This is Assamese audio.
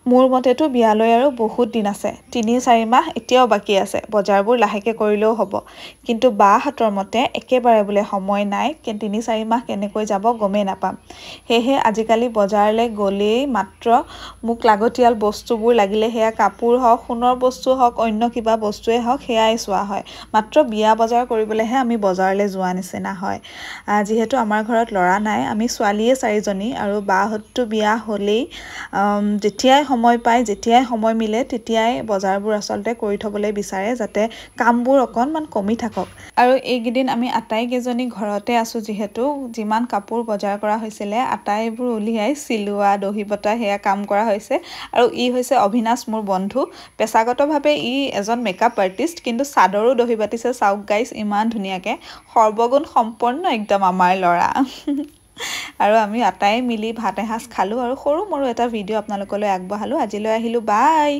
মোৰ মতেতো বিয়ালৈ আৰু বহুত দিন আছে ৩-৪ মাহ এতিয়াও বাকী আছে বজাৰবোৰ লাহেকে কৰিলেও হ'ব কিন্তু বা হাতৰ মতে একেবাৰে বোলে সময় নাই ৩-৪ মাহ কেনেকৈ যাব গমেই নাপাম হেহে আজিকালি বজাৰলৈ গ'লেই মাত্ৰ মোক লাগতিয়াল বস্তুবোৰ লাগিলে হেয়া কাপোৰ হওক সোণৰ বস্তু হওক অন্য কিবা বস্তুৱে হওক হেয়াই চোৱা হয় মাত্ৰ বিয়া বজাৰ কৰিবলৈহে আমি বজাৰলৈ যোৱা নিচিনা হয় যিহেতু আমাৰ ঘৰত ল'ৰা নাই আমি ছোৱালীয়ে 4জনী আৰু বাহঁতটো বিয়া হ'লেই যেতিয়াই সময় পায় যেতিয়াই সময় মিলে তেতিয়াই বজাৰবোৰ আচলতে কৰি থবলৈ বিচাৰে যাতে কামবোৰ অকণমান কমি থাকক আৰু এইকেইদিন আমি আটাইকেইজনী ঘৰতে আছো যিহেতু যিমান কাপোৰ বজাৰ কৰা হৈছিলে আটাইবোৰ উলিয়াই চিলোৱা দহি বটা হেয়া কাম কৰা হৈছে আৰু ই হৈছে অভিনাশ মোৰ বন্ধু পেছাগতভাৱে ই এজন মেকআপ আৰ্টিষ্ট কিন্তু চাদৰো দহি বাতিছে চাওক গাইছ ইমান ধুনীয়াকে সৰ্বগুণ সম্পন্ন একদম আমাৰ ল'ৰা আৰু আমি আটাই মিলি ভাত এসাঁজ খালো আৰু সৰু মৰু এটা ভিডিঅ' আপোনালোকলৈ আগবঢ়ালো আজিলৈ আহিলো বাই